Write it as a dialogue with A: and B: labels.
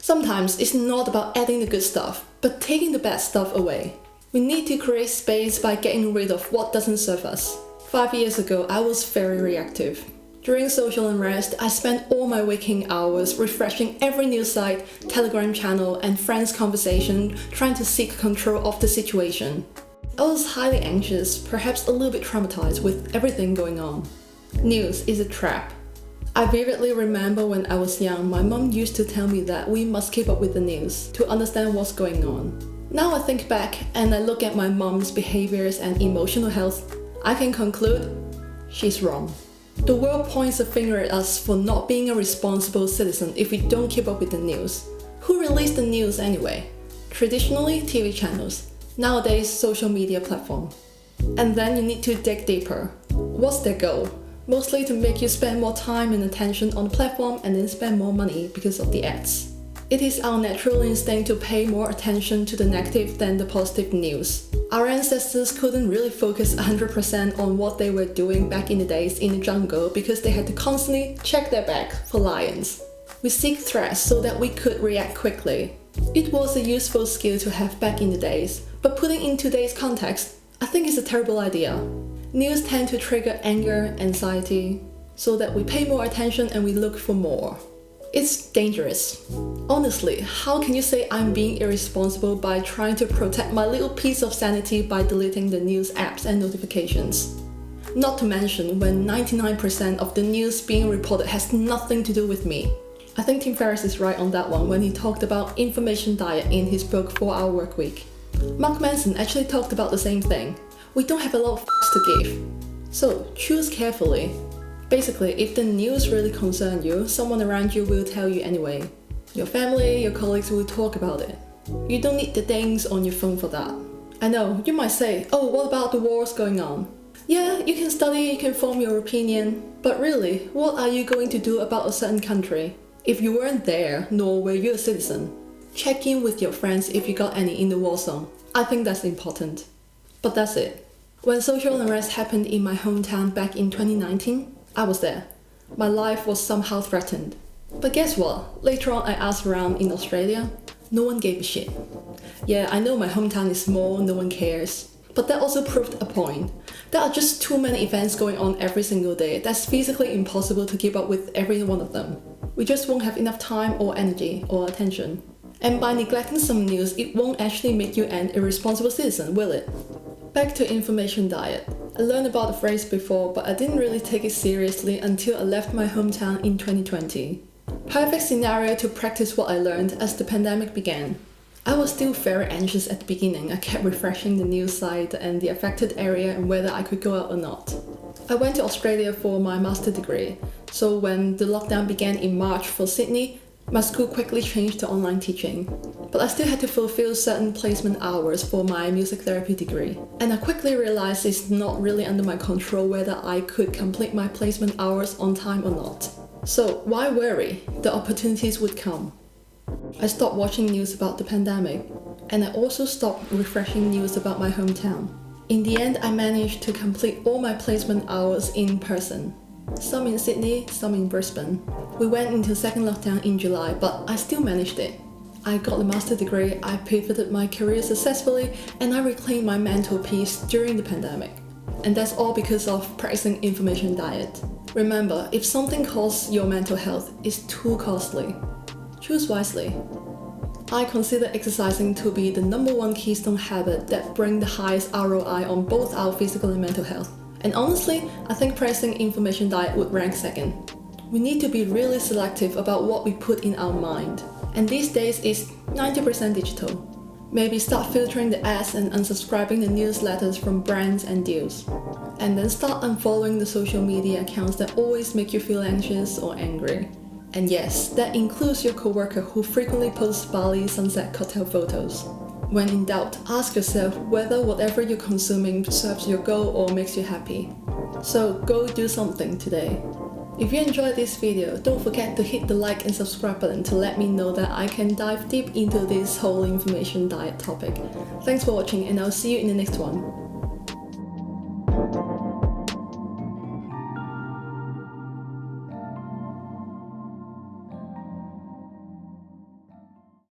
A: Sometimes it's not about adding the good stuff, but taking the bad stuff away. We need to create space by getting rid of what doesn't serve us. 5 years ago, I was very reactive. During social unrest, I spent all my waking hours refreshing every news site, Telegram channel, and friends' conversation, trying to seek control of the situation. I was highly anxious, perhaps a little bit traumatized with everything going on. News is a trap. I vividly remember when I was young, my mom used to tell me that we must keep up with the news to understand what's going on. Now I think back and I look at my mom's behaviors and emotional health, I can conclude she's wrong. The world points a finger at us for not being a responsible citizen if we don't keep up with the news. Who released the news anyway? Traditionally, TV channels. Nowadays, social media platform. And then you need to dig deeper. What's their goal? Mostly to make you spend more time and attention on the platform and then spend more money because of the ads. It is our natural instinct to pay more attention to the negative than the positive news. Our ancestors couldn't really focus 100% on what they were doing back in the days in the jungle because they had to constantly check their back for lions. We seek threats so that we could react quickly. It was a useful skill to have back in the days, but putting in today's context, I think it's a terrible idea. News tend to trigger anger, anxiety, so that we pay more attention and we look for more. It's dangerous. Honestly, how can you say I'm being irresponsible by trying to protect my little piece of sanity by deleting the news apps and notifications? Not to mention when 99% of the news being reported has nothing to do with me. I think Ferriss is right on that one when he talked about information diet in his book 4-Hour Workweek. Manson actually talked about the same thing. We don't have a lot of to give. So choose carefully. Basically, if the news really concerns you, someone around you will tell you anyway. Your family, your colleagues will talk about it. You don't need the dings on your phone for that. I know, you might say, oh, what about the wars going on? Yeah, you can study, you can form your opinion, but really, what are you going to do about a certain country? If you weren't there, nor were you a citizen. Check in with your friends if you got any in the war zone. I think that's important. But that's it. When social unrest happened in my hometown back in 2019, I was there. My life was somehow threatened. But guess what? Later on I asked around in Australia, no one gave a shit. Yeah, I know my hometown is small, no one cares. But that also proved a point. There are just too many events going on every single day that's physically impossible to keep up with every one of them. We just won't have enough time or energy or attention. And by neglecting some news, it won't actually make you an irresponsible citizen, will it? Back to information diet. I learned about the phrase before, but I didn't really take it seriously until I left my hometown in 2020. Perfect scenario to practice what I learned as the pandemic began. I was still very anxious at the beginning. I kept refreshing the news site and the affected area and whether I could go out or not. I went to Australia for my master's degree, so when the lockdown began in March for Sydney, my school quickly changed to online teaching, but I still had to fulfill certain placement hours for my music therapy degree. And I quickly realized it's not really under my control whether I could complete my placement hours on time or not. So why worry? The opportunities would come. I stopped watching news about the pandemic, and I also stopped refreshing news about my hometown. In the end, I managed to complete all my placement hours in person. Some in Sydney, some in Brisbane. We went into second lockdown in July, but I still managed it. I got the master's degree, I pivoted my career successfully, and I reclaimed my mental peace during the pandemic. And that's all because of practicing information diet. Remember, if something costs your mental health, it's too costly. Choose wisely. I consider exercising to be the #1 keystone habit that brings the highest ROI on both our physical and mental health. And honestly, I think practicing information diet would rank second. We need to be really selective about what we put in our mind. And these days it's 90% digital. Maybe start filtering the ads and unsubscribing the newsletters from brands and deals. And then start unfollowing the social media accounts that always make you feel anxious or angry. And yes, that includes your coworker who frequently posts Bali sunset cocktail photos. When in doubt, ask yourself whether whatever you're consuming serves your goal or makes you happy. So go do something today. If you enjoyed this video, don't forget to hit the like and subscribe button to let me know that I can dive deep into this whole information diet topic. Thanks for watching and I'll see you in the next one.